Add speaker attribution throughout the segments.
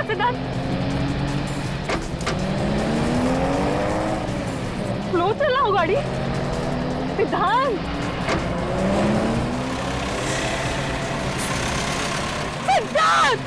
Speaker 1: सिद्धांत, स्लो चलाओ गाड़ी। सिद्धांत, सिद्धांत,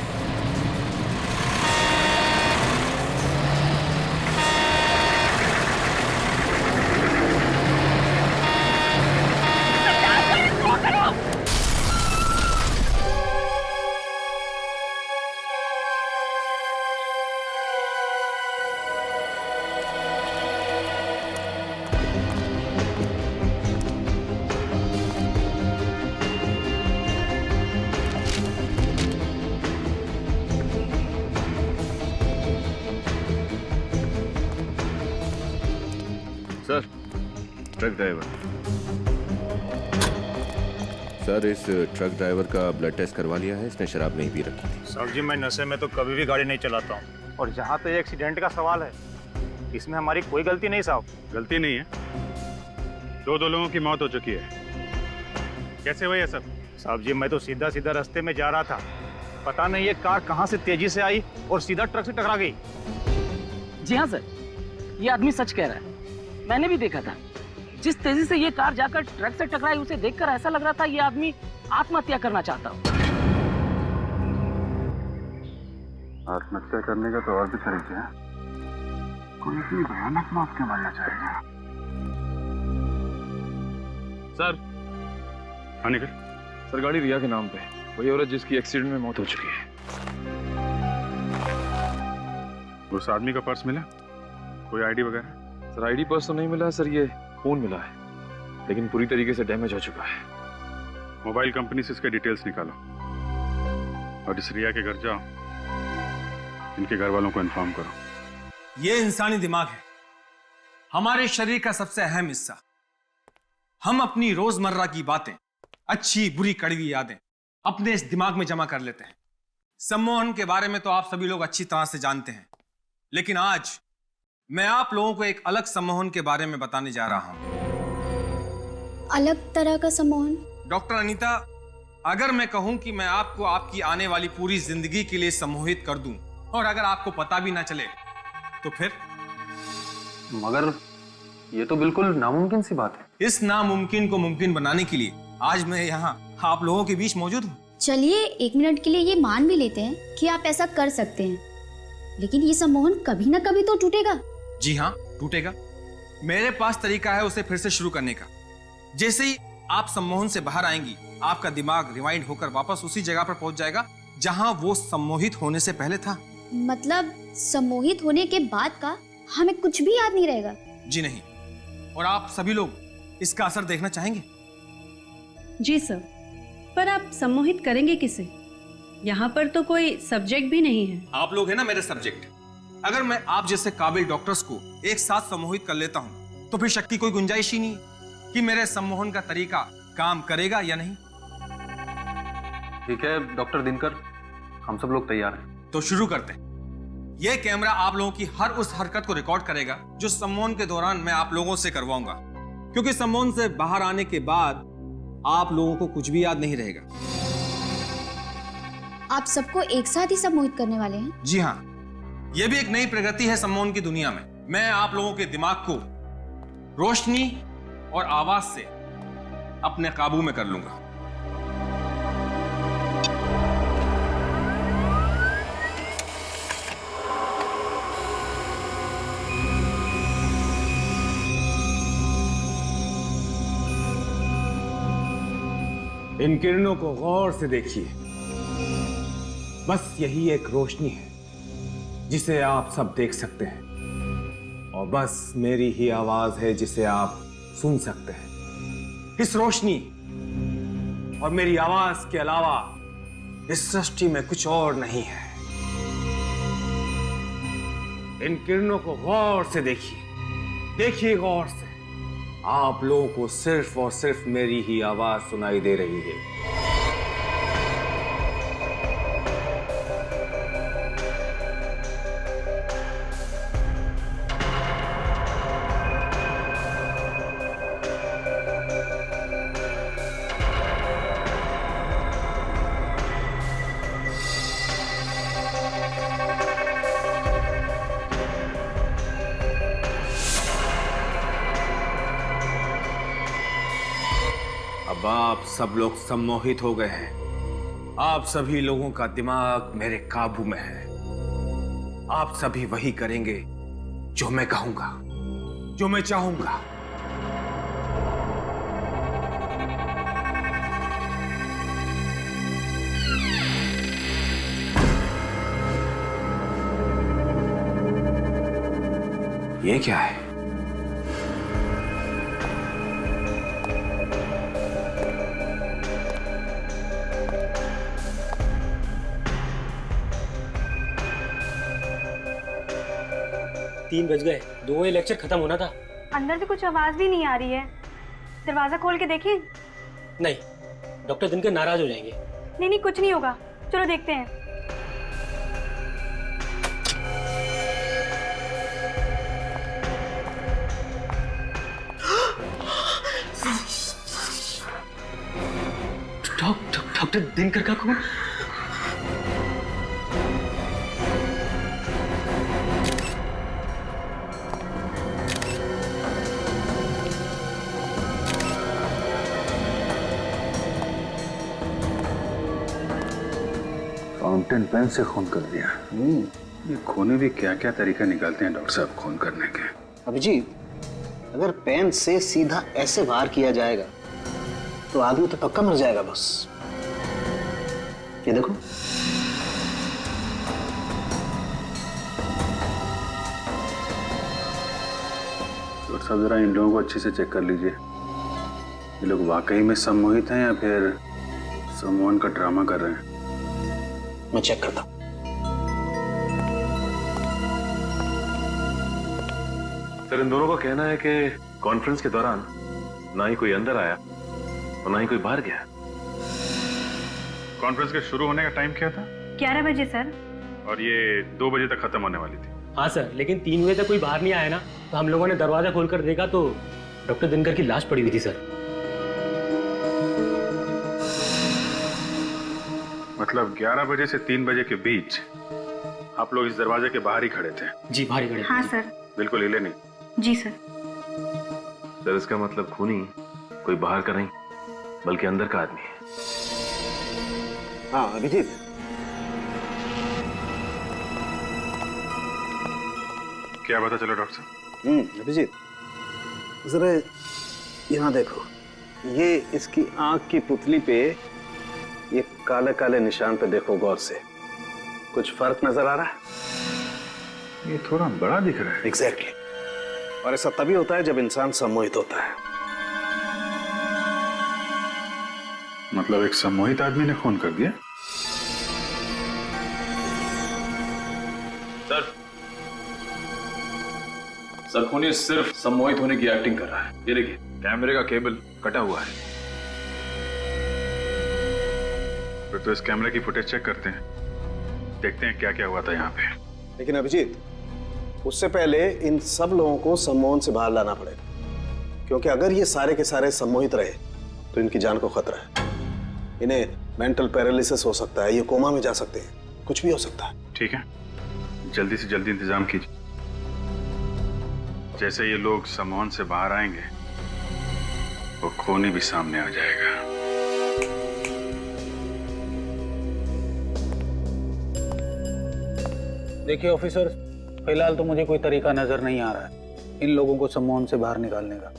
Speaker 2: सर, ट्रक ड्राइवर। सर, इस ट्रक ड्राइवर का ब्लड टेस्ट करवा लिया है, इसने शराब नहीं पी रखी थी।
Speaker 3: सर जी, मैं नशे में तो कभी भी गाड़ी नहीं चलाता हूँ। और जहाँ पे एक्सीडेंट का सवाल है, इसमें हमारी कोई गलती नहीं साहब।
Speaker 4: गलती नहीं है, दो लोगों की मौत हो चुकी है। कैसे हुआ ये सब?
Speaker 3: साहब जी, मैं तो सीधा सीधा रास्ते में जा रहा था, पता नहीं ये कार कहाँ से तेजी से आई और सीधा ट्रक से टकरा गई।
Speaker 5: जी हाँ सर, ये आदमी सच कह रहा है, मैंने भी देखा था। जिस तेजी से ये कार जाकर ट्रक से टकराई, उसे देखकर ऐसा लग रहा था ये आदमी आत्महत्या करना चाहता हो।
Speaker 6: आत्महत्या करने का तो और भी तरीके हैं, कोई इतनी भयानक मौत क्यों मरना चाहेगा?
Speaker 4: सर, हाँ निकल।
Speaker 7: सर, गाड़ी रिया के नाम पे, वही औरत जिसकी एक्सीडेंट में मौत हो चुकी है।
Speaker 4: उस आदमी का पर्स मिला? कोई आईडी वगैरह?
Speaker 7: सर, आईडी पर्स तो नहीं मिला सर, ये फोन मिला है, लेकिन पूरी तरीके से डैमेज हो चुका है।
Speaker 4: मोबाइल कंपनी से इसके डिटेल्स निकालो और इस रिया के घर जाओ, इनके घर वालों को इन्फॉर्म करो।
Speaker 8: ये इंसानी दिमाग है, हमारे शरीर का सबसे अहम हिस्सा। हम अपनी रोजमर्रा की बातें, अच्छी बुरी कड़वी यादें अपने इस दिमाग में जमा कर लेते हैं। सम्मोहन के बारे में तो आप सभी लोग अच्छी तरह से जानते हैं, लेकिन आज मैं आप लोगों को एक अलग सम्मोहन के बारे में बताने जा रहा हूं।
Speaker 9: अलग तरह का सम्मोहन?
Speaker 8: डॉक्टर अनीता, अगर मैं कहूं कि मैं आपको आपकी आने वाली पूरी जिंदगी के लिए सम्मोहित कर दूं और अगर आपको पता भी ना चले तो फिर?
Speaker 6: मगर ये तो बिल्कुल नामुमकिन सी बात है।
Speaker 8: इस नामुमकिन को मुमकिन बनाने के लिए आज मैं यहाँ आप लोगों के बीच मौजूद हूँ।
Speaker 9: चलिए, एक मिनट के लिए ये मान भी लेते हैं कि आप ऐसा कर सकते हैं, लेकिन ये सम्मोहन कभी ना कभी तो टूटेगा।
Speaker 8: जी हाँ, टूटेगा। मेरे पास तरीका है उसे फिर से शुरू करने का। जैसे ही आप सम्मोहन से बाहर आएंगी, आपका दिमाग रिवाइंड होकर वापस उसी जगह पर पहुंच जाएगा जहां वो सम्मोहित होने से पहले था।
Speaker 9: मतलब सम्मोहित होने के बाद का हमें कुछ भी याद नहीं रहेगा?
Speaker 8: जी नहीं। और आप सभी लोग इसका असर देखना चाहेंगे?
Speaker 10: जी सर, पर आप सम्मोहित करेंगे किसे? यहाँ पर तो कोई सब्जेक्ट भी नहीं है।
Speaker 8: आप लोग है ना मेरे सब्जेक्ट। अगर मैं आप जैसे काबिल डॉक्टर्स को एक साथ सम्मोहित कर लेता हूं तो फिर शक की कोई गुंजाइश ही नहीं कि मेरे सम्मोहन का तरीका काम करेगा या नहीं।
Speaker 6: ठीक है डॉक्टर दिनकर, हम सब लोग तैयार हैं।
Speaker 8: तो शुरू करते हैं। यह कैमरा आप लोगों की हर उस हरकत को रिकॉर्ड करेगा जो सम्मोहन के दौरान मैं आप लोगों से करवाऊंगा, क्योंकि सम्मोहन से बाहर आने के बाद आप लोगों को कुछ भी याद नहीं रहेगा।
Speaker 9: आप सबको एक साथ ही सम्मोहित करने वाले हैं?
Speaker 8: जी हाँ, यह भी एक नई प्रगति है सम्मोहन की दुनिया में। मैं आप लोगों के दिमाग को रोशनी और आवाज से अपने काबू में कर लूंगा। इन किरणों को गौर से देखिए। बस यही एक रोशनी है जिसे आप सब देख सकते हैं, और बस मेरी ही आवाज है जिसे आप सुन सकते हैं। इस रोशनी और मेरी आवाज के अलावा इस सृष्टि में कुछ और नहीं है। इन किरणों को गौर से देखिए, देखिए गौर से। आप लोगों को सिर्फ और सिर्फ मेरी ही आवाज सुनाई दे रही है। अब आप सब लोग सम्मोहित हो गए हैं। आप सभी लोगों का दिमाग मेरे काबू में है। आप सभी वही करेंगे जो मैं कहूंगा, जो मैं चाहूंगा। ये क्या है?
Speaker 11: तीन बज गए, 2 बजे लेक्चर खत्म होना था।
Speaker 10: अंदर से कुछ आवाज भी नहीं आ रही है। दरवाजा खोल के देखिए।
Speaker 11: नहीं, डॉक्टर दिनकर नाराज हो जाएंगे।
Speaker 10: नहीं नहीं, कुछ नहीं होगा, चलो देखते हैं।
Speaker 11: डॉक्टर दिनकर का कौन?
Speaker 6: फाउंटेन पेन से खून कर दिया। ये खूनी भी क्या क्या तरीका निकालते हैं डॉक्टर साहब खून करने के।
Speaker 12: अभिजीत, अगर पेन से सीधा ऐसे वार किया जाएगा तो आदमी तो पक्का मर जाएगा बस। ये देखो,
Speaker 6: डॉक्टर साहब जरा इन लोगों को अच्छे से चेक कर लीजिए। ये लोग वाकई में सम्मोहित हैं या फिर सम्मोहन का ड्रामा कर रहे हैं।
Speaker 12: मैं चेक करता हूं।
Speaker 7: सर, इन दोनों का कहना है कि कॉन्फ्रेंस के दौरान ना ही कोई अंदर आया और ना ही कोई बाहर गया।
Speaker 4: कॉन्फ्रेंस के शुरू होने का टाइम क्या था?
Speaker 10: 11 बजे सर।
Speaker 4: और ये 2 बजे तक खत्म होने वाली थी।
Speaker 11: हाँ सर, लेकिन 3 बजे तक कोई बाहर नहीं आया ना, तो हम लोगों ने दरवाजा खोलकर देखा तो डॉक्टर दिनकर की लाश पड़ी हुई थी सर।
Speaker 4: मतलब 11 बजे से 3 बजे के बीच आप लोग इस दरवाजे के बाहर ही खड़े थे?
Speaker 11: जी, बाहर ही खड़े।
Speaker 10: हाँ सर।
Speaker 4: बिल्कुल हिले नहीं?
Speaker 10: जी सर।
Speaker 7: सर, इसका मतलब खूनी कोई बाहर का नहीं बल्कि अंदर का आदमी है।
Speaker 12: हाँ अभिजीत,
Speaker 4: क्या पता चलो डॉक्टर साहब?
Speaker 12: अभिजीत जरा यहाँ देखो, ये इसकी आंख की पुतली पे ये काले काले निशान पे देखो गौर से। कुछ फर्क नजर आ रहा है?
Speaker 6: ये थोड़ा बड़ा दिख रहा है।
Speaker 12: एग्जैक्टली। और ऐसा तभी होता है जब इंसान सम्मोहित होता है।
Speaker 6: मतलब एक सम्मोहित आदमी ने खून कर दिया?
Speaker 7: सर, खूनी सिर्फ सम्मोहित होने की एक्टिंग कर रहा है। ये देखिए, कैमरे का केबल कटा हुआ है।
Speaker 4: फिर तो इस कैमरे की फुटेज चेक करते हैं, देखते हैं क्या क्या हुआ था यहाँ पे।
Speaker 12: लेकिन अभिजीत, उससे पहले इन सब लोगों को सम्मोहन से बाहर लाना पड़ेगा, क्योंकि अगर ये सारे के सारे सम्मोहित रहे तो इनकी जान को खतरा है। इन्हें मेंटल पैरालिसिस हो सकता है, ये कोमा में जा सकते हैं, कुछ भी हो सकता है।
Speaker 4: ठीक है, जल्दी से जल्दी इंतजाम कीजिए। जैसे ये लोग सम्मोहन से बाहर आएंगे वो खूनी भी सामने आ जाएगा।
Speaker 13: देखिए ऑफिसर, फिलहाल तो मुझे कोई तरीका नजर नहीं आ रहा है इन लोगों को सम्मोहन से बाहर निकालने का।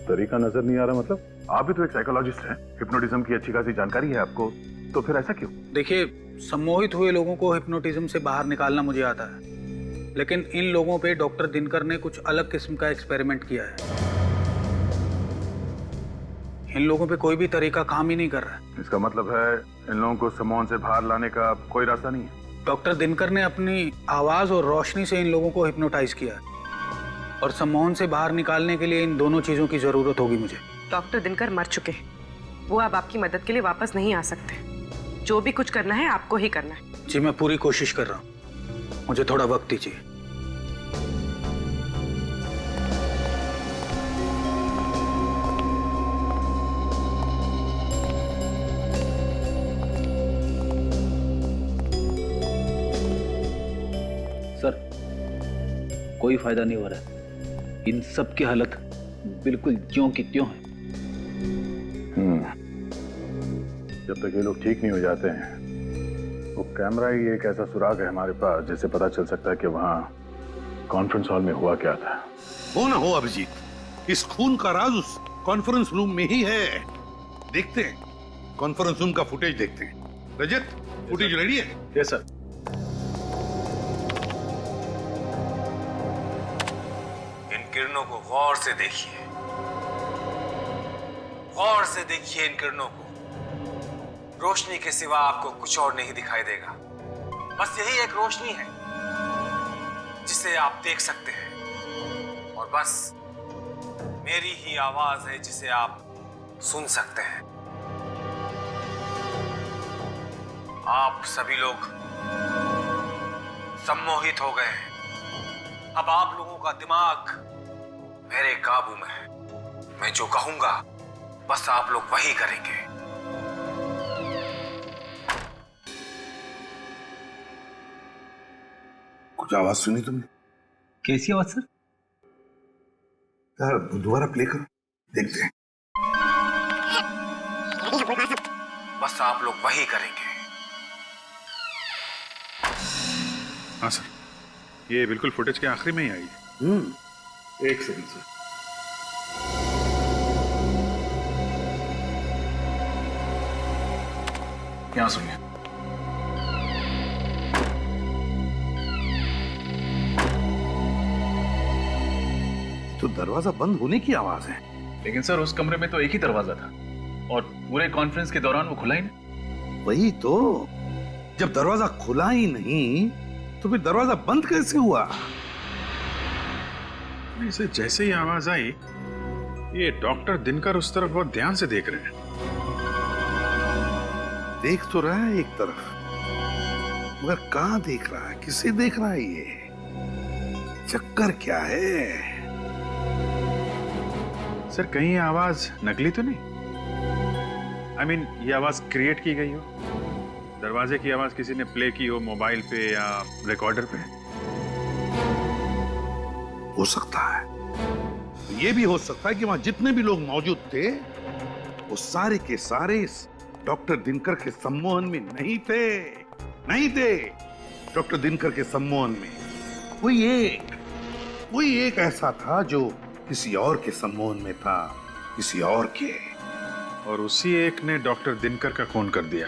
Speaker 6: तरीका नजर नहीं आ रहा मतलब? आप भी तो एक साइकोलॉजिस्ट हैं, हिप्नोटिज्म की अच्छी खासी जानकारी है आपको, तो फिर ऐसा क्यों?
Speaker 13: देखिए, सम्मोहित हुए लोगों को हिप्नोटिज्म से बाहर निकालना मुझे आता है, लेकिन इन लोगों पे डॉक्टर दिनकर ने कुछ अलग किस्म का एक्सपेरिमेंट किया है। इन लोगों पे कोई भी तरीका काम ही नहीं कर रहा है।
Speaker 6: इसका मतलब है इन लोगों को सम्मोहन से बाहर लाने का कोई रास्ता नहीं है?
Speaker 13: डॉक्टर दिनकर ने अपनी आवाज और रोशनी से इन लोगों को हिप्नोटाइज किया है, और सम्मोहन से बाहर निकालने के लिए इन दोनों चीजों की जरूरत होगी मुझे।
Speaker 14: डॉक्टर दिनकर मर चुके हैं, वो अब आपकी मदद के लिए वापस नहीं आ सकते। जो भी कुछ करना है आपको ही करना है।
Speaker 13: जी, मैं पूरी कोशिश कर रहा हूँ, मुझे थोड़ा वक्त दीजिए।
Speaker 15: सर, कोई फायदा नहीं हो रहा है। इन सब की हालत बिल्कुल ज्यों की त्यों है।
Speaker 6: जब तक ये लोग ठीक नहीं हो जाते हैं, वो कैमरा ही एक ऐसा सुराग है हमारे पास जिससे पता चल सकता है कि वहाँ कॉन्फ्रेंस हॉल में हुआ क्या था।
Speaker 16: हो ना हो अभिजीत, इस खून का राज उस कॉन्फ्रेंस रूम में ही है। देखते हैं, कॉन्फ्रेंस रूम का फुटेज देखते हैं। रजत, फुटेज रेडी है?
Speaker 6: Yes sir.
Speaker 8: इन किरणों को गौर से देखिए, गौर से देखिए इन किरणों को। रोशनी के सिवा आपको कुछ और नहीं दिखाई देगा। बस यही एक रोशनी है जिसे आप देख सकते हैं, और बस मेरी ही आवाज है जिसे आप सुन सकते हैं। आप सभी लोग सम्मोहित हो गए हैं। अब आप लोगों का दिमाग मेरे काबू में है। मैं जो कहूंगा बस आप लोग वही करेंगे।
Speaker 16: कुछ आवाज सुनी तुमने?
Speaker 15: कैसी आवाज सर?
Speaker 16: यार दोबारा प्ले करो, देखते हैं।
Speaker 8: बस आप लोग वही करेंगे।
Speaker 4: हाँ सर, ये बिल्कुल फुटेज के आखिरी में ही आई है। एक सेकंड सर। यहाँ सुनिए।
Speaker 16: तो दरवाजा बंद होने की आवाज है।
Speaker 6: लेकिन सर उस कमरे में तो एक ही दरवाजा था और पूरे कॉन्फ्रेंस के दौरान वो खुला ही नहीं।
Speaker 16: वही तो, जब दरवाजा खुला ही नहीं तो फिर दरवाजा बंद कैसे हुआ?
Speaker 4: इसे जैसे ही आवाज आई, ये डॉक्टर दिनकर उस तरफ बहुत ध्यान से देख रहे हैं।
Speaker 16: देख तो रहा है एक तरफ, मगर कहां देख रहा है, किसे देख रहा है? ये चक्कर क्या है?
Speaker 4: सर कहीं ये आवाज नकली तो नहीं? I mean, ये आवाज क्रिएट की गई हो? दरवाजे की आवाज किसी ने प्ले की हो मोबाइल पे या रिकॉर्डर पे?
Speaker 16: हो सकता है। ये भी हो सकता है कि वहां जितने भी लोग मौजूद थे वो सारे के सारे इस डॉक्टर दिनकर के सम्मोहन में नहीं थे। डॉक्टर दिनकर के सम्मोहन में कोई एक ऐसा था जो किसी और के सम्मोहन में था, किसी और के।
Speaker 4: और उसी एक ने डॉक्टर दिनकर का खून कर दिया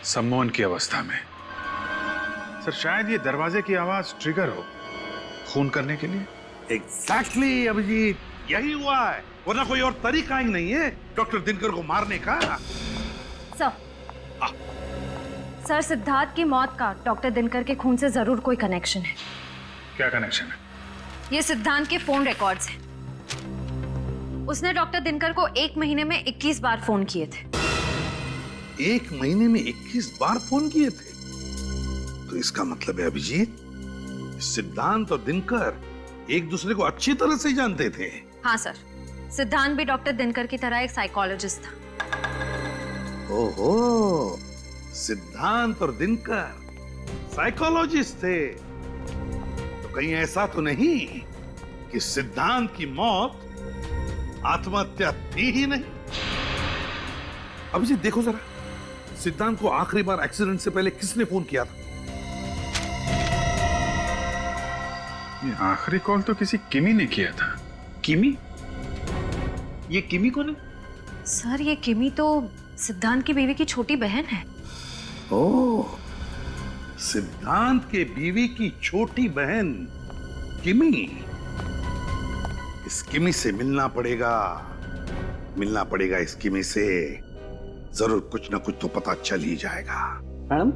Speaker 4: सम्मोहन की अवस्था में। सर शायद ये दरवाजे की आवाज ट्रिगर हो खून करने के लिए।
Speaker 16: एग्जैक्टली अभिजीत, यही हुआ है, वरना कोई और तरीका ही नहीं है डॉक्टर दिनकर को मारने का।
Speaker 17: सर, सिद्धार्थ की मौत का डॉक्टर दिनकर के खून से जरूर कोई कनेक्शन है।
Speaker 4: क्या कनेक्शन है?
Speaker 17: ये सिद्धांत के फोन रिकॉर्ड्स हैं। उसने डॉक्टर दिनकर को 1 महीने में 21 बार फोन किए थे।
Speaker 16: 1 महीने में 21 बार फोन किए थे? तो इसका मतलब है अभिजीत, सिद्धांत और दिनकर एक दूसरे को अच्छी तरह से जानते थे।
Speaker 17: हाँ सर, सिद्धांत भी डॉक्टर दिनकर की तरह एक साइकोलॉजिस्ट था।
Speaker 16: ओहो, सिद्धांत और दिनकर साइकोलॉजिस्ट थे। तो कहीं ऐसा तो नहीं कि सिद्धांत की मौत आत्महत्या थी ही नहीं? अभिजीत देखो जरा, सिद्धांत को आखिरी बार एक्सीडेंट से पहले किसने फोन किया था?
Speaker 4: ये आखिरी कॉल तो किसी किमी ने किया था।
Speaker 6: किमी? ये किमी कौन है?
Speaker 17: सर, ये किमी तो सिद्धांत की बीवी की छोटी बहन है।
Speaker 16: ओह, सिद्धांत के बीवी की छोटी बहन किमी। इस किमी से मिलना पड़ेगा इस किमी से। जरूर कुछ ना कुछ तो पता चल ही जाएगा।
Speaker 13: मैडम,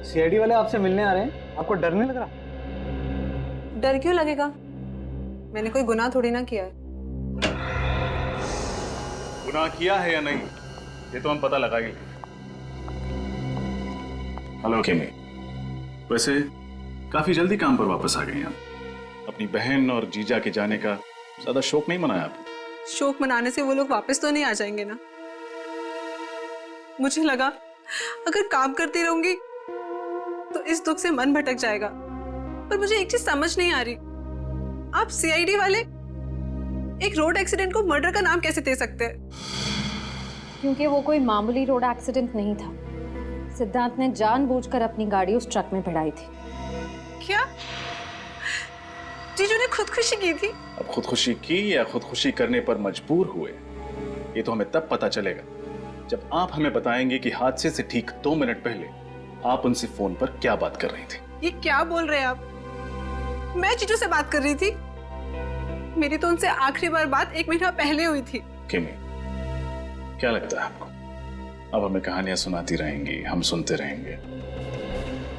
Speaker 13: सीआईडी वाले आपसे मिलने आ रहे हैं, आपको डर नहीं लग रहा?
Speaker 18: डर क्यों लगेगा? मैंने कोई गुनाह थोड़ी ना किया है।
Speaker 6: गुनाह किया है या नहीं ये तो हम पता लगाएंगे। हेलो किमी, वैसे काफी जल्दी काम पर वापस आ गए हैं। अपनी बहन और जीजा के जाने का ज्यादा शौक नहीं मनाया आपने?
Speaker 18: शौक मनाने से वो लोग वापस तो नहीं आ जाएंगे ना। मुझे लगा अगर काम करती रहूंगी तो इस दुख से मन भटक जाएगा, पर मुझे एक चीज समझ नहीं आ रही, आप सीआईडी वाले एक रोड एक्सीडेंट को मर्डर का नाम कैसे दे सकते हैं?
Speaker 17: क्योंकि वो कोई मामूली रोड एक्सीडेंट नहीं था। सिद्धांत ने जानबूझकर अपनी गाड़ी उस ट्रक में भिड़ाई थी।
Speaker 18: क्या जीजू ने खुदकुशी की थी?
Speaker 6: अब खुदकुशी की या खुदकुशी करने पर मजबूर हुए, ये तो हमें तब पता चलेगा जब आप हमें बताएंगे कि हादसे से ठीक 2 मिनट पहले आप उनसे फोन पर क्या बात कर रही थी।
Speaker 18: ये क्या बोल रहे हैं आप? मैं जीजू से बात कर रही थी। मेरी तो उनसे आखिरी बार बात 1 महीना पहले हुई थी।
Speaker 6: किमी, क्या लगता है आपको अब हमें कहानियां सुनाती रहेंगी, हम सुनते रहेंगे?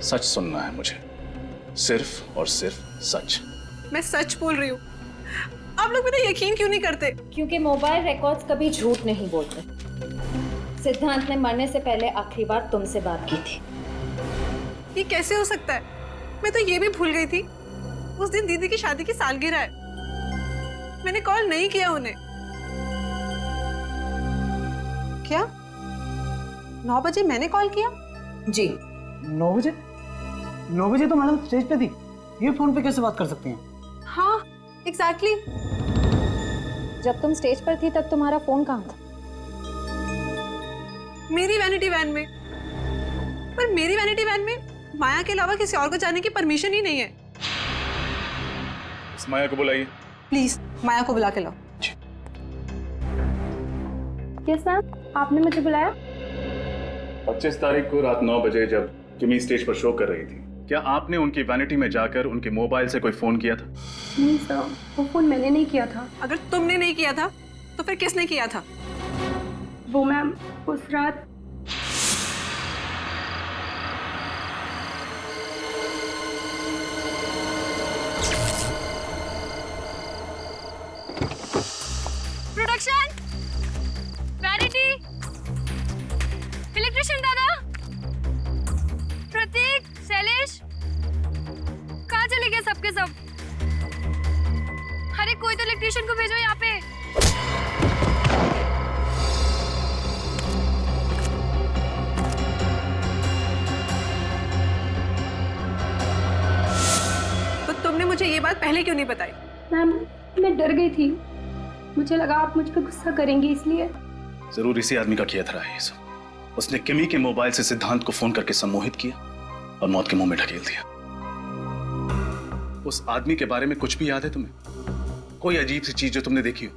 Speaker 6: सच सुनना है मुझे, सिर्फ और सिर्फ सच।
Speaker 18: मैं सच बोल रही हूँ। आप लोग मेरा यकीन क्यों नहीं करते?
Speaker 17: क्योंकि मोबाइल रिकॉर्ड्स कभी झूठ नहीं बोलते। सिद्धांत ने मरने से पहले आखिरी बार तुमसे बात की थी।
Speaker 18: ये कैसे हो सकता है? मैं तो ये भी भूल गई थी उस दिन दीदी की शादी की सालगिरह है। मैंने कॉल नहीं किया उन्हें। क्या 9 बजे मैंने कॉल किया?
Speaker 5: जी
Speaker 11: 9 बजे? 9 बजे तो मैडम स्टेज पे थी, ये फोन पे कैसे बात कर सकती हैं?
Speaker 18: हाँ एग्जैक्टली।
Speaker 17: जब तुम स्टेज पर थी तब तुम्हारा फोन कहाँ था?
Speaker 18: मेरी वैनिटी वैन में। पर मेरी वैनिटी वैन में माया के अलावा किसी और को जाने की परमिशन ही नहीं है।
Speaker 6: इस माया को बुलाइए
Speaker 18: प्लीज, माया को बुला के लाओ।
Speaker 17: यस मैम, आपने मुझे बुलाया?
Speaker 6: 25 तारीख को रात 9 बजे जब किमी स्टेज पर शो कर रही थी, क्या आपने उनकी वैनिटी में जाकर उनके मोबाइल से कोई फोन किया था?
Speaker 10: नहीं सर, वो फोन मैंने नहीं किया था।
Speaker 18: अगर तुमने नहीं किया था तो फिर किसने किया था?
Speaker 10: वो मैम उस रात
Speaker 17: प्रोडक्शन, वैनिटी, इलेक्ट्रिशियन दादा, प्रतीक, शैलेश, कहाँ चले गए सबके सब? अरे कोई तो इलेक्ट्रिशियन को भेजो यहाँ पे।
Speaker 18: तो तुमने मुझे ये बात पहले क्यों नहीं बताई?
Speaker 10: मैम मैं डर गई थी, मुझे लगा आप मुझ पर गुस्सा करेंगी इसलिए।
Speaker 6: जरूर इसी आदमी का किया था ये सब। उसने किमी के मोबाइल से सिद्धांत को फोन करके सम्मोहित किया और मौत के मुंह में ढकेल दिया। उस आदमी के बारे में कुछ भी याद है तुम्हें? कोई अजीब सी चीज जो तुमने देखी हो?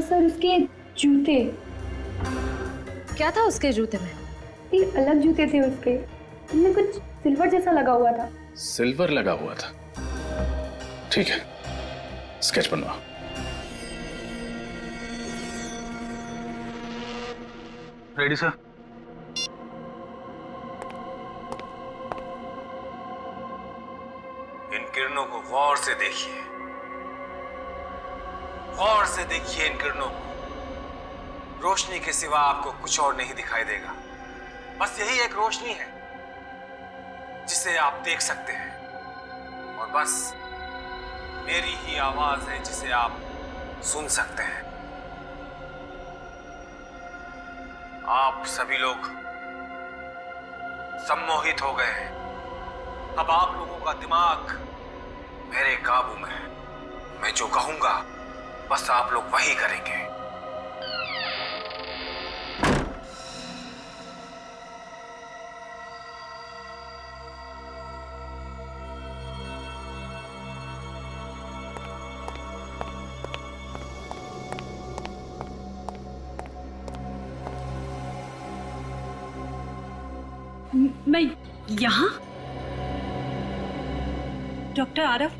Speaker 10: सर उसके जूते।
Speaker 17: क्या था उसके जूते में?
Speaker 10: ये अलग जूते थे उसके, उनमें कुछ सिल्वर जैसा लगा हुआ था।
Speaker 6: सिल्वर लगा हुआ था? ठीक है, स्केच बनवा।
Speaker 13: Ready sir.
Speaker 8: इन किरणों को गौर से देखिए, गौर से देखिए इन किरणों को। रोशनी के सिवा आपको कुछ और नहीं दिखाई देगा। बस यही एक रोशनी है जिसे आप देख सकते हैं, और बस मेरी ही आवाज है जिसे आप सुन सकते हैं। आप सभी लोग सम्मोहित हो गए हैं। अब आप लोगों का दिमाग मेरे काबू में है। मैं जो कहूंगा बस आप लोग वही करेंगे।
Speaker 10: मैं यहाँ? डॉक्टर आरफ,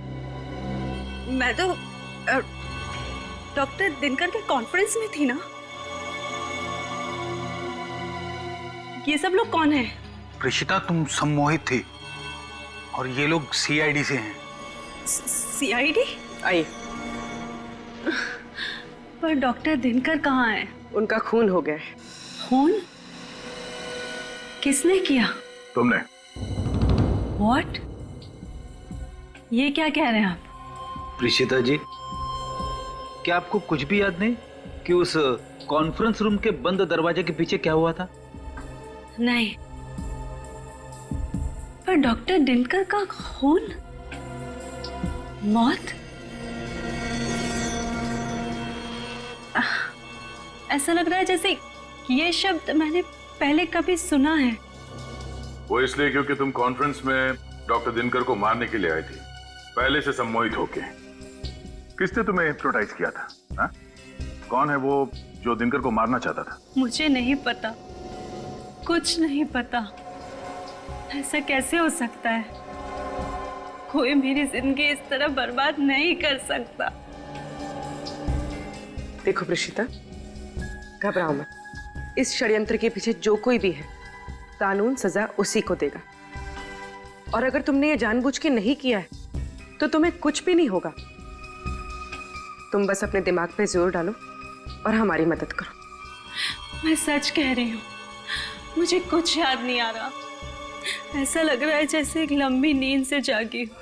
Speaker 18: मैं तो डॉक्टर दिनकर के कॉन्फ्रेंस में थी ना।
Speaker 10: ये सब लोग कौन है?
Speaker 13: प्रिशिता, तुम सम्मोहित थी और ये लोग सीआईडी से हैं।
Speaker 18: सीआईडी?
Speaker 14: आइए।
Speaker 10: पर डॉक्टर दिनकर कहाँ है?
Speaker 14: उनका खून हो गया है।
Speaker 10: खून? किसने किया?
Speaker 6: तुमने।
Speaker 10: What? ये क्या कह रहे हैं आप?
Speaker 15: प्रिशिता जी, क्या आपको कुछ भी याद नहीं कि उस कॉन्फ्रेंस रूम के बंद दरवाजे के पीछे क्या हुआ था?
Speaker 10: नहीं, पर डॉक्टर दिनकर का खून, मौत। ऐसा लग रहा है जैसे ये शब्द मैंने पहले कभी सुना है।
Speaker 16: वो इसलिए क्योंकि तुम कॉन्फ्रेंस में डॉक्टर दिनकर को मारने के लिए आई थी, पहले से सम्मोहित होके। किसने तुम्हें हिप्नोटाइज किया था? हा? कौन है वो जो दिनकर को मारना चाहता था?
Speaker 10: मुझे नहीं पता, कुछ नहीं पता। ऐसा कैसे हो सकता है? कोई मेरी जिंदगी इस तरह बर्बाद नहीं कर सकता।
Speaker 14: देखो प्रीशिता, घबराओ मत। इस षड्यंत्र के पीछे जो कोई भी है, कानून सजा उसी को देगा। और अगर तुमने ये जानबूझ के नहीं किया है तो तुम्हें कुछ भी नहीं होगा। तुम बस अपने दिमाग पे जोर डालो और हमारी मदद करो।
Speaker 10: मैं सच कह रही हूँ, मुझे कुछ याद नहीं आ रहा। ऐसा लग रहा है जैसे एक लंबी नींद से जागी हूँ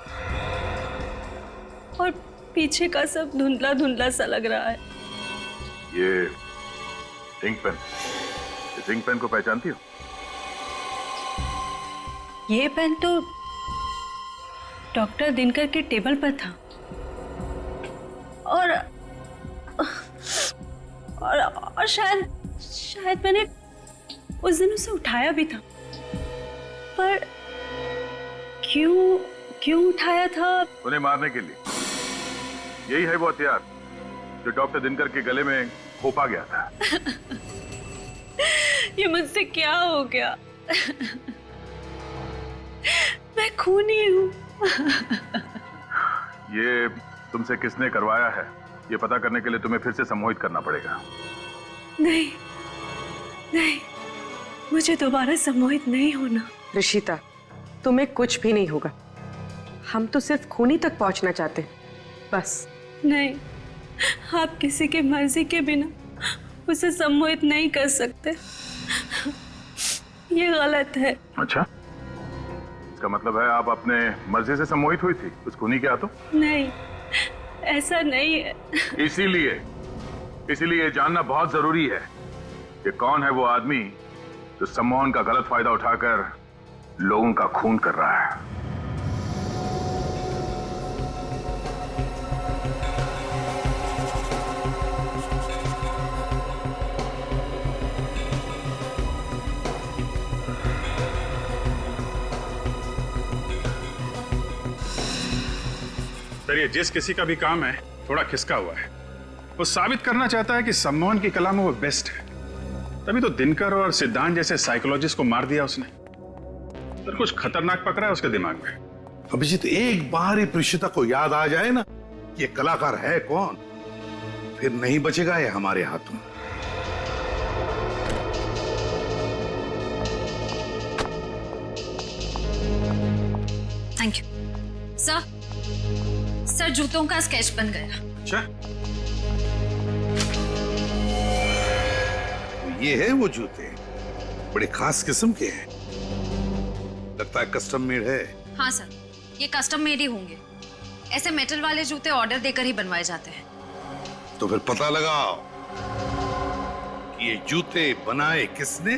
Speaker 10: और पीछे का सब धुंधला धुंधला सा लग रहा है।
Speaker 16: ये इंक पेन, इस इंक पेन को पहचानती हो?
Speaker 10: ये पेन तो डॉक्टर दिनकर के टेबल पर था और शायद मैंने उस दिन उसे उठाया भी था, पर क्यों उठाया था?
Speaker 16: उन्हें मारने के लिए। यही है वो हथियार जो डॉक्टर दिनकर के गले में खोपा गया था।
Speaker 10: ये मुझसे क्या हो गया? मैं खूनी हूँ।
Speaker 16: ये तुमसे किसने करवाया है, ये पता करने के लिए तुम्हें फिर से सम्मोहित करना पड़ेगा।
Speaker 10: नहीं, मुझे दोबारा सम्मोहित नहीं होना।
Speaker 14: ऋषिता, तुम्हें कुछ भी नहीं होगा। हम तो सिर्फ खूनी तक पहुंचना चाहते हैं, बस।
Speaker 10: नहीं, आप किसी की मर्जी के बिना उसे सम्मोहित नहीं कर सकते। ये गलत है।
Speaker 16: अच्छा, इसका मतलब है आप अपने मर्जी से सम्मोहित हुई थी उस खूनी के हाथों?
Speaker 10: नहीं, ऐसा नहीं है।
Speaker 16: इसीलिए जानना बहुत जरूरी है कि कौन है वो आदमी जो सम्मोहन का गलत फायदा उठाकर लोगों का खून कर रहा है।
Speaker 4: सर, ये जिस किसी का भी काम है थोड़ा खिसका हुआ है। वो साबित करना चाहता है कि सम्मोहन की कला में वो बेस्ट है, तभी तो दिनकर और सिद्धांत जैसे साइकोलॉजिस्ट को मार दिया उसने। सर, कुछ खतरनाक पकड़ा है उसके दिमाग में।
Speaker 16: अभिजीत, एक बार ही प्रीशिता को याद आ जाए ना ये कलाकार है कौन, फिर नहीं बचेगा ये हमारे हाथों।
Speaker 17: थैंक यू सर, जूतों का स्केच बन गया।
Speaker 16: अच्छा, ये है वो जूते, बड़े खास किस्म के हैं। लगता है कस्टम मेड है।
Speaker 17: हाँ सर, ये कस्टम मेड ही होंगे। ऐसे मेटल वाले जूते ऑर्डर देकर ही बनवाए जाते हैं।
Speaker 16: तो फिर पता लगाओ कि ये जूते बनाए किसने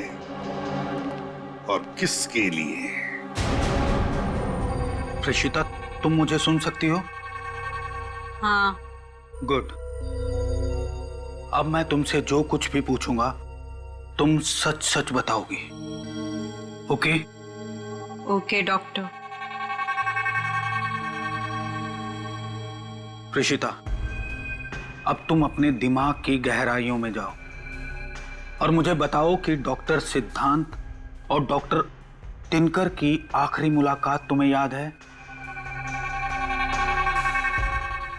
Speaker 16: और किसके लिए।
Speaker 13: प्रीशिता, तुम मुझे सुन सकती हो?
Speaker 10: हाँ।
Speaker 13: गुड। अब मैं तुमसे जो कुछ भी पूछूंगा तुम सच सच बताओगी, ओके?
Speaker 10: Okay doctor.
Speaker 13: प्रीशिता, अब तुम अपने दिमाग की गहराइयों में जाओ और मुझे बताओ कि डॉक्टर सिद्धांत और डॉक्टर दिनकर की आखिरी मुलाकात तुम्हें याद है?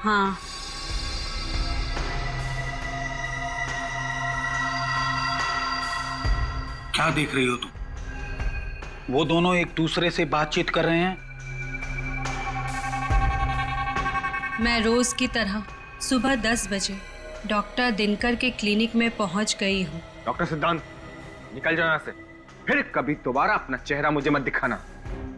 Speaker 10: हाँ।
Speaker 13: क्या देख रही हो तुम? वो दोनों एक दूसरे से बातचीत कर रहे हैं।
Speaker 10: मैं रोज की तरह सुबह 10 बजे डॉक्टर दिनकर के क्लिनिक में पहुंच गई हूँ।
Speaker 8: डॉक्टर सिद्धांत, निकल जाओ यहाँ से। फिर कभी दोबारा अपना चेहरा मुझे मत दिखाना।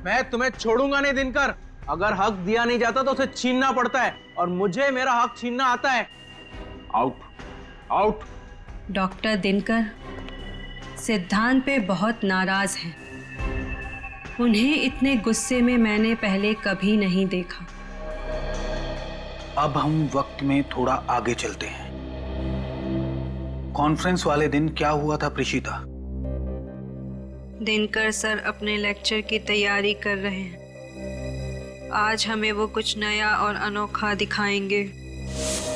Speaker 19: मैं तुम्हें छोड़ूंगा नहीं दिनकर। अगर हक दिया नहीं जाता तो उसे छीनना पड़ता है, और मुझे मेरा हक छीनना आता है। Out, out.
Speaker 10: डॉक्टर दिनकर सिद्धांत पे बहुत नाराज हैं। उन्हें इतने गुस्से में मैंने पहले कभी नहीं देखा।
Speaker 13: अब हम वक्त में थोड़ा आगे चलते हैं। कॉन्फ्रेंस वाले दिन क्या हुआ था प्रीशिता?
Speaker 10: दिनकर सर अपने लेक्चर की तैयारी कर रहे हैं। आज हमें वो कुछ नया और अनोखा दिखाएंगे।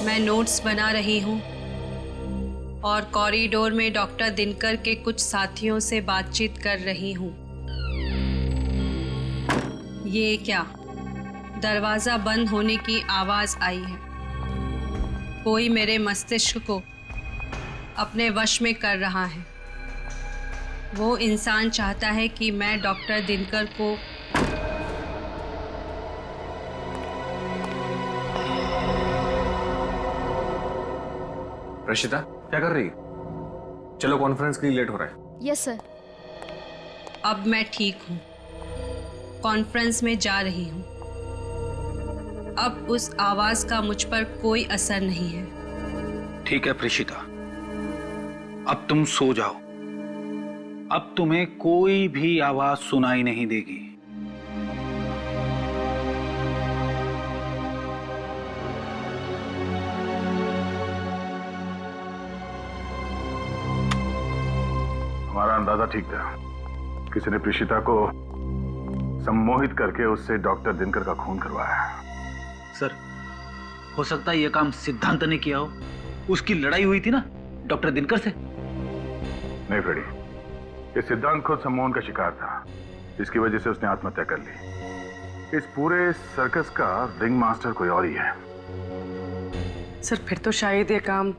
Speaker 10: मैं नोट्स बना रही हूँ और कॉरिडोर में डॉक्टर दिनकर के कुछ साथियों से बातचीत कर रही हूँ। ये क्या? दरवाजा बंद होने की आवाज आई है। कोई मेरे मस्तिष्क को अपने वश में कर रहा है। वो इंसान चाहता है कि मैं डॉक्टर दिनकर को
Speaker 7: रशिता क्या कर रही? चलो कॉन्फ्रेंस के लिए लेट हो रहा है।
Speaker 9: Yes sir.
Speaker 10: अब मैं ठीक हूँ। कॉन्फ्रेंस में जा रही हूँ। अब उस आवाज का मुझ पर कोई असर नहीं है।
Speaker 13: ठीक है प्रीशिता, अब तुम सो जाओ। अब तुम्हें कोई भी आवाज सुनाई नहीं देगी।
Speaker 16: हमारा अंदाजा ठीक था। किसी ने प्रीशिता को सम्मोहित करके उससे डॉक्टर दिनकर का खून करवाया।
Speaker 15: सर, हो सकता है यह काम सिद्धांत ने किया हो। उसकी लड़ाई हुई थी ना डॉक्टर दिनकर से।
Speaker 16: नहीं फ्रेडी, ये सिद्धांत खुद सम्मोहन का शिकार था, जिसकी वजह से उसने आत्महत्या कर ली। इस पूरे सर्कस का रिंग मास्टर कोई और ही है।
Speaker 14: सर, फिर तो शायद ये काम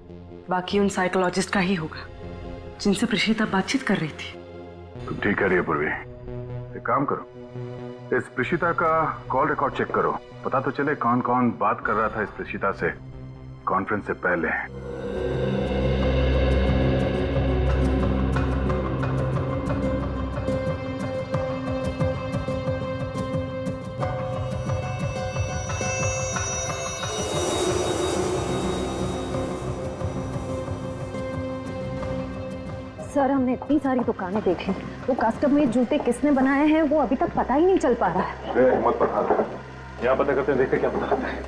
Speaker 14: बाकी उन साइकोलॉजिस्ट का ही होगा जिनसे प्रीशिता बातचीत कर रही थी।
Speaker 16: तुम ठीक कह रही है पूर्वी। एक काम करो, इस प्रीशिता का कॉल रिकॉर्ड चेक करो। पता तो चले कौन कौन बात कर रहा था इस प्रीशिता से कॉन्फ्रेंस से पहले।
Speaker 1: सर, हमने इतनी सारी दुकानें देखी, वो कस्टम मेड जूते किसने बनाए हैं वो अभी तक पता ही नहीं चल पा रहा है।
Speaker 16: मत पर हाथ रख। यहाँ पता करते हैं, देखते क्या पता लगता है।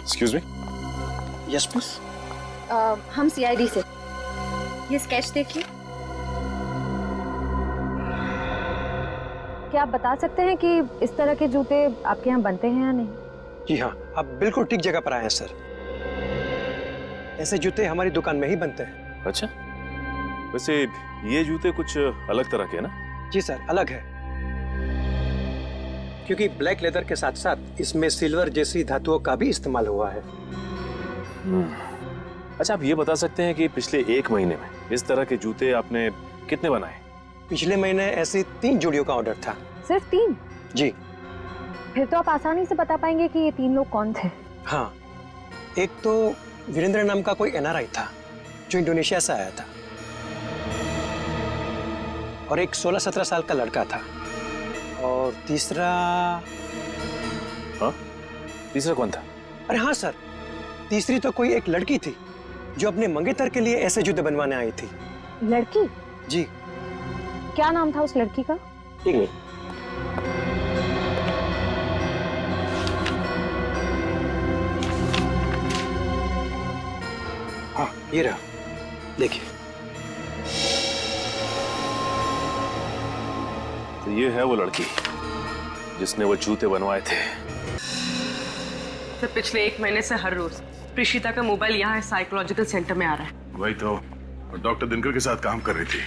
Speaker 7: Excuse me.
Speaker 9: यस बस। हम सीआईडी से। ये स्केच देखिए।
Speaker 1: क्या आप बता सकते हैं कि इस तरह के जूते आपके यहाँ बनते हैं या नहीं?
Speaker 20: जी हाँ, आप बिल्कुल ठीक जगह पर आए हैं सर। ऐसे जूते हमारी दुकान में ही बनते हैं।
Speaker 7: अच्छा, वैसे ये जूते कुछ अलग तरह के हैं ना?
Speaker 20: जी सर, अलग है, क्योंकि ब्लैक लेदर के साथ साथ इसमें सिल्वर जैसी धातुओं का भी इस्तेमाल हुआ है।
Speaker 7: अच्छा, आप ये बता सकते हैं कि पिछले 1 महीने में इस तरह के जूते आपने कितने बनाए?
Speaker 20: पिछले महीने ऐसे 3 जोड़ियों का ऑर्डर था।
Speaker 1: सिर्फ 3?
Speaker 20: जी।
Speaker 1: फिर तो आप आसानी से बता पाएंगे कि ये 3 लोग कौन थे।
Speaker 20: हाँ, एक तो वीरेंद्र नाम का कोई एनआरआई था जो इंडोनेशिया से आया था, और एक 16-17 साल का लड़का था, और तीसरा।
Speaker 7: हाँ? तीसरा कौन था?
Speaker 20: अरे हाँ सर, तीसरी तो कोई एक लड़की थी जो अपने मंगेतर के लिए ऐसे जूते बनवाने आई थी।
Speaker 1: लड़की?
Speaker 20: जी।
Speaker 1: क्या नाम था उस लड़की का?
Speaker 20: एक मिनट। हाँ, ये रहा, देखिए।
Speaker 7: तो ये है वो लड़की जिसने वो जूते बनवाए थे।
Speaker 14: सर, पिछले 1 महीने से हर रोज प्रीशिता का मोबाइल यहाँ साइकोलॉजिकल सेंटर में आ रहा है।
Speaker 16: वही तो, डॉक्टर दिनकर के साथ काम कर रही थी।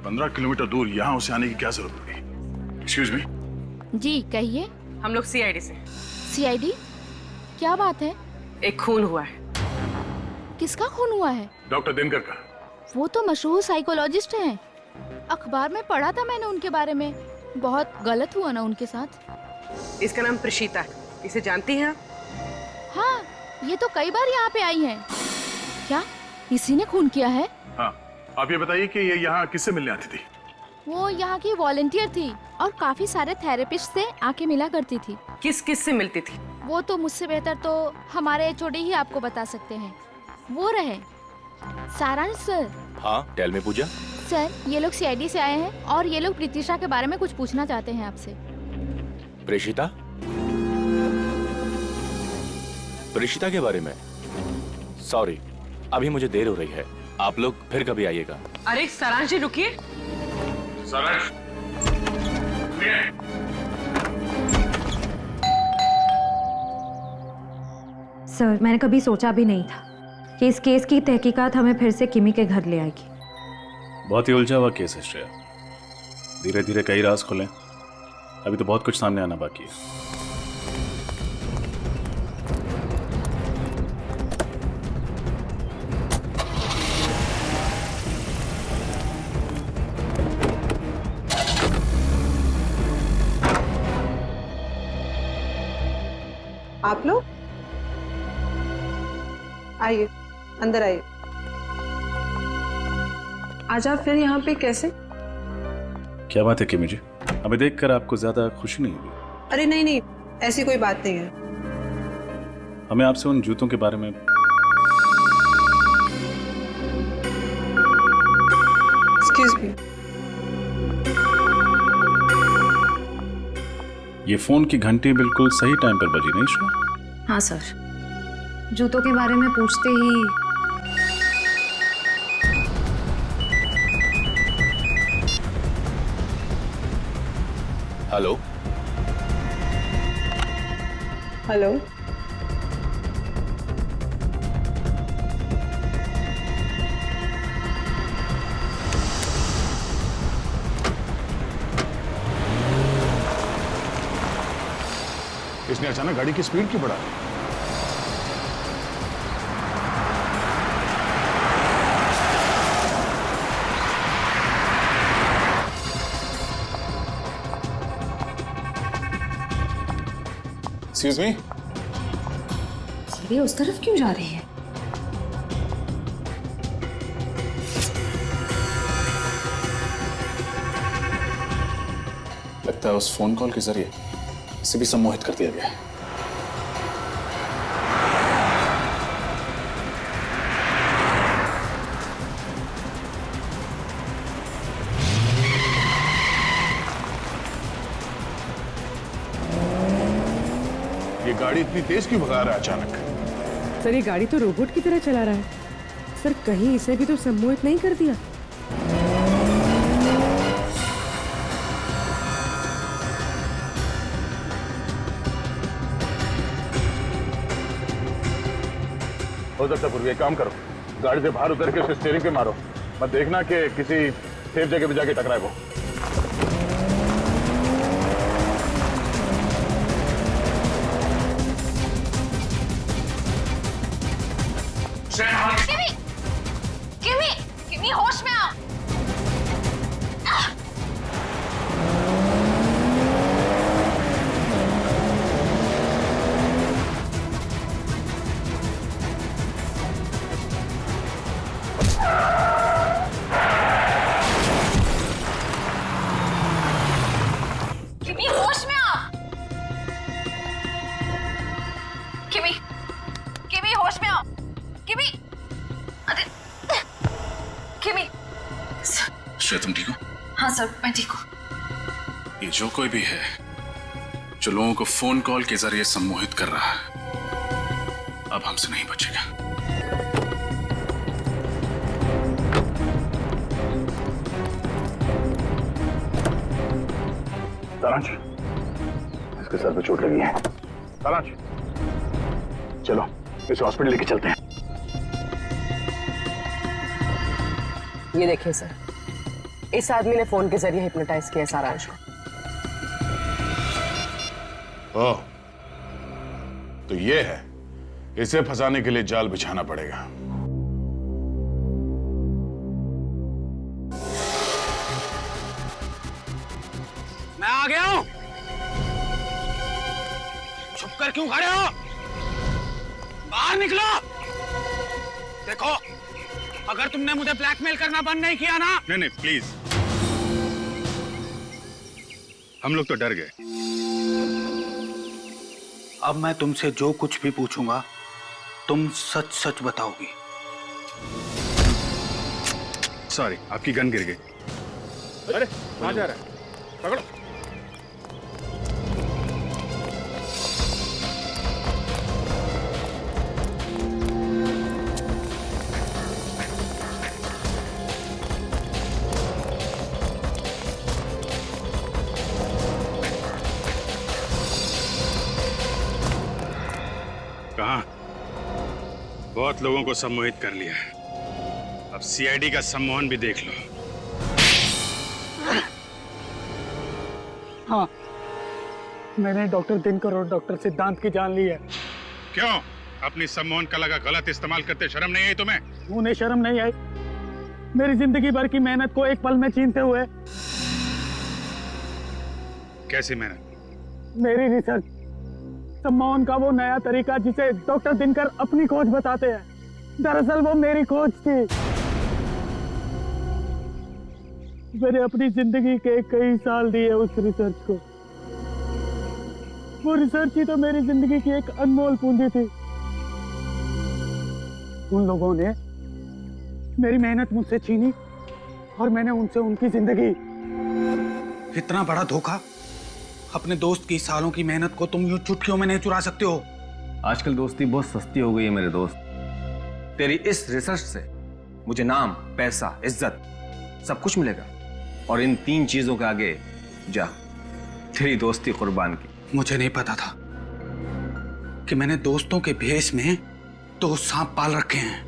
Speaker 16: 15 किलोमीटर दूर यहाँ उसे आने की क्या जरूरत पड़ी? Excuse me.
Speaker 9: जी कहिए।
Speaker 14: हम लोग सीआईडी से।
Speaker 9: सीआईडी? क्या बात है?
Speaker 14: एक खून हुआ है।
Speaker 9: किसका खून हुआ है?
Speaker 16: डॉक्टर दिनकर का।
Speaker 9: वो तो मशहूर साइकोलॉजिस्ट हैं। अखबार में पढ़ा था मैंने उनके बारे में। बहुत गलत हुआ ना उनके साथ।
Speaker 14: इसका नाम प्रीशिता है। इसे जानती हैं आप?
Speaker 9: हाँ, ये तो कई बार यहाँ पे आई है। क्या इसी ने खून किया है?
Speaker 16: हाँ, आप ये बताइए कि ये यहाँ किससे मिलने आती थी?
Speaker 9: वो यहाँ की वॉलंटियर थी और काफी सारे थेरेपिस्ट से आके मिला करती थी।
Speaker 14: किस किस से मिलती थी?
Speaker 9: वो तो मुझसे बेहतर तो हमारे एचओडी ही आपको बता सकते हैं। वो रहे सारांश सर।
Speaker 7: हाँ, टेल मी पूजा।
Speaker 9: सर, ये लोग सीआईडी से आए हैं और ये लोग प्रीतिशा के बारे में कुछ पूछना चाहते हैं आपसे।
Speaker 7: प्रेषिता? प्रेषिता के बारे में?
Speaker 21: सॉरी, अभी मुझे देर हो रही है, आप लोग फिर कभी आइएगा।
Speaker 14: अरे सारांश जी रुकिए।
Speaker 4: सारांश,
Speaker 1: सर, मैंने कभी सोचा भी नहीं था कि इस केस की तहकीकात हमें फिर से किमी के घर ले आएगी।
Speaker 6: बहुत ही उलझा हुआ केस है श्रेया, धीरे धीरे कई राज खुले, अभी तो बहुत कुछ सामने आना बाकी है।
Speaker 18: आप लोग आइए, अंदर आइए। आज आप फिर यहाँ पे कैसे?
Speaker 6: क्या बात है किमी जी, हमें देखकर आपको ज्यादा खुशी नहीं हुई?
Speaker 18: अरे नहीं नहीं, ऐसी कोई बात नहीं है।
Speaker 6: हमें आपसे उन जूतों के बारे में।
Speaker 18: Excuse me.
Speaker 6: ये फोन की घंटी बिल्कुल सही टाइम पर बजी नहीं श्रेया?
Speaker 1: हाँ सर, जूतों के बारे में पूछते ही
Speaker 21: हेलो
Speaker 18: हेलो।
Speaker 4: इसने अचानक गाड़ी की स्पीड क्यों बढ़ा दी?
Speaker 6: एक्सक्यूज मी,
Speaker 1: ये उस तरफ क्यों जा रही है?
Speaker 6: लगता है उस फोन कॉल के जरिए इसे भी सम्मोहित कर दिया गया है।
Speaker 4: ये गाड़ी इतनी तेज क्यों भगा रहा है अचानक?
Speaker 14: सर ये गाड़ी तो रोबोट की तरह चला रहा है। सर कहीं इसे भी तो सम्मोहित नहीं कर दिया?
Speaker 4: हो सकता पूर्वी, एक काम करो, गाड़ी से बाहर उतर के उसके स्टीयरिंग पे मारो, मत देखना कि किसी सेफ जगह पे जाके टकराए वो।
Speaker 17: किमी, किमी, किमी होश में आओ। किमी होश में आओ। किमी, किमी होश में आओ। किमी, अरे किमी।
Speaker 6: श्रेया तुम ठीक हो?
Speaker 17: हाँ सर, मैं ठीक हूँ।
Speaker 6: ये जो कोई भी है जो लोगों को फोन कॉल के जरिए सम्मोहित कर रहा है, अब हमसे नहीं बचेगा।
Speaker 4: सारांश, इसके सर पे चोट लगी है। सारांश, चलो इसे हॉस्पिटल लेके चलते हैं।
Speaker 14: ये देखिए सर, इस आदमी ने फोन के जरिए हिप्नोटाइज किया सारांश को।
Speaker 4: ओह, तो ये है, इसे फंसाने के लिए जाल बिछाना पड़ेगा।
Speaker 13: मैं आ गया हूं। छुप कर क्यों खड़े हो? बाहर निकलो। देखो, अगर तुमने मुझे ब्लैकमेल करना बंद नहीं किया ना।
Speaker 4: नहीं प्लीज, हम लोग तो डर गए।
Speaker 13: अब मैं तुमसे जो कुछ भी पूछूंगा तुम सच सच बताओगी।
Speaker 4: सॉरी, आपकी गन गिर गई। अरे कहां जा रहा है? पकड़ो। बहुत लोगों को सम्मोहित कर लिया, अब सीआईडी का सम्मोहन भी देख लो।
Speaker 13: हाँ, मैंने डॉक्टर दिनकर और डॉक्टर सिद्धांत की जान ली है।
Speaker 4: क्यों? अपनी सम्मोहन कला का गलत इस्तेमाल करते शर्म नहीं आई तुम्हें?
Speaker 13: उन्हें शर्म नहीं आई, मेरी जिंदगी भर की मेहनत को एक पल में छीनते हुए।
Speaker 4: कैसी मेहनत?
Speaker 13: मेरी रिसर्च, सम्मोहन का वो नया तरीका जिसे डॉक्टर दिनकर अपनी खोज बताते हैं, दरअसल वो मेरी खोज थी। मैंने अपनी जिंदगी के कई साल दिए उस रिसर्च को। वो रिसर्च ही तो मेरी जिंदगी की एक अनमोल पूंजी थी। उन लोगों ने मेरी मेहनत मुझसे छीनी और मैंने उनसे उनकी जिंदगी। इतना बड़ा धोखा, अपने दोस्त की सालों की मेहनत को तुम यूं चुटकियों में नहीं चुरा सकते हो।
Speaker 8: आजकल दोस्ती बहुत सस्ती हो गई है मेरे दोस्त। तेरी इस रिसर्च से मुझे नाम, पैसा, इज्जत सब कुछ मिलेगा, और इन 3 चीजों के आगे जा तेरी दोस्ती कुर्बान की।
Speaker 13: मुझे नहीं पता था कि मैंने दोस्तों के भेष में 2 सांप पाल रखे हैं।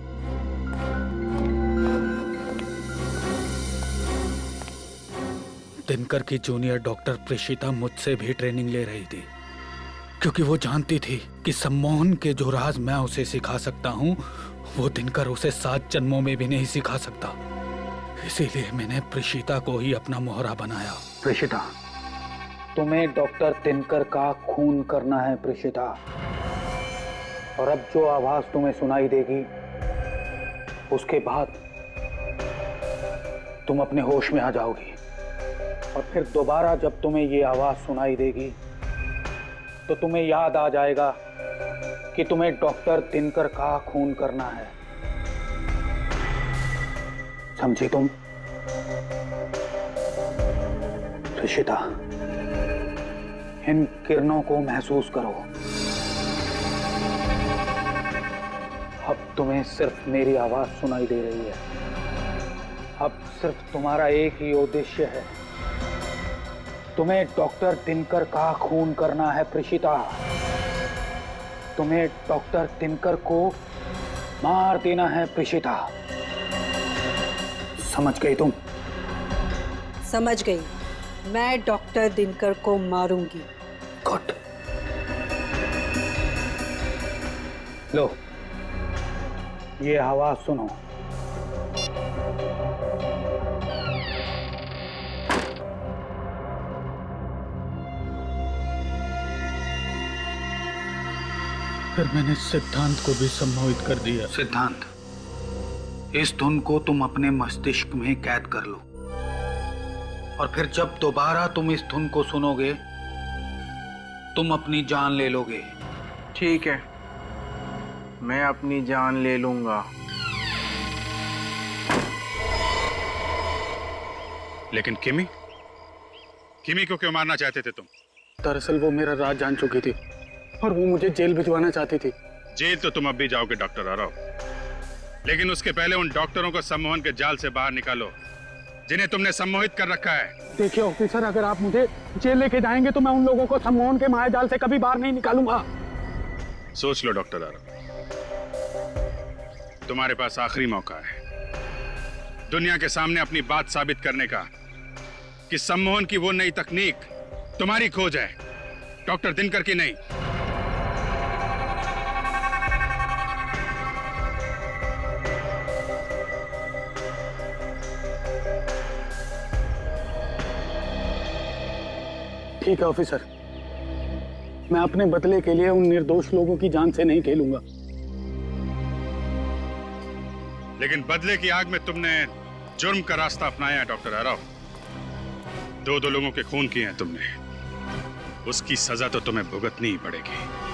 Speaker 13: दिनकर की जूनियर डॉक्टर प्रेषिता मुझसे भी ट्रेनिंग ले रही थी, क्योंकि वो जानती थी कि सम्मोहन के जो राज मैं उसे सिखा सकता हूं, वो दिनकर उसे 7 जन्मों में भी नहीं सिखा सकता। इसीलिए मैंने प्रेषिता को ही अपना मोहरा बनाया। प्रेषिता, तुम्हें डॉक्टर दिनकर का खून करना है प्रेषिता, और अब जो आवाज तुम्हें सुनाई देगी उसके बाद तुम अपने होश में आ जाओगी, और फिर दोबारा जब तुम्हें ये आवाज सुनाई देगी तो तुम्हें याद आ जाएगा कि तुम्हें डॉक्टर दिनकर का खून करना है। समझी तुम? प्रेषिता, इन किरणों को महसूस करो। अब तुम्हें सिर्फ मेरी आवाज सुनाई दे रही है। अब सिर्फ तुम्हारा एक ही उद्देश्य है, तुम्हें डॉक्टर दिनकर का खून करना है प्रेषिता। तुम्हें डॉक्टर दिनकर को मार देना है प्रेषिता। समझ गई तुम?
Speaker 2: समझ गई। मैं डॉक्टर दिनकर को मारूंगी।
Speaker 13: गुड। लो, ये आवाज सुनो। फिर मैंने सिद्धांत को भी सम्मोहित कर दिया। सिद्धांत, इस धुन को तुम अपने मस्तिष्क में कैद कर लो, और फिर जब दोबारा तुम इस धुन को सुनोगे तुम अपनी जान ले लोगे।
Speaker 19: ठीक है, मैं अपनी जान ले लूंगा।
Speaker 4: लेकिन किमी को क्यों मारना चाहते थे तुम?
Speaker 13: दरअसल वो मेरा राज जान चुकी थी और वो मुझे जेल भिजवाना चाहती थी।
Speaker 4: जेल तो तुम अब भी जाओगे डॉक्टर आरव, लेकिन उसके पहले उन डॉक्टरों को सम्मोहन के जाल से बाहर निकालो जिन्हें तुमने सम्मोहित कर रखा है। देखिए ऑफिसर, अगर आप मुझे जेल लेके जाएंगे तो मैं उन लोगों को सम्मोहन के मायाजाल से कभी बाहर नहीं निकालूंगा। सोच लो डॉक्टर आरव, तुम्हारे पास आखिरी मौका है दुनिया के सामने अपनी बात साबित करने का कि सम्मोहन की वो नई तकनीक तुम्हारी खोज है, डॉक्टर दिनकर की नहीं।
Speaker 13: ठीक है ऑफिसर, मैं अपने बदले के लिए उन निर्दोष लोगों की जान से नहीं खेलूंगा।
Speaker 4: लेकिन बदले की आग में तुमने जुर्म का रास्ता अपनाया है डॉक्टर आरव। 2 लोगों के खून किए हैं तुमने, उसकी सजा तो तुम्हें भुगतनी ही पड़ेगी।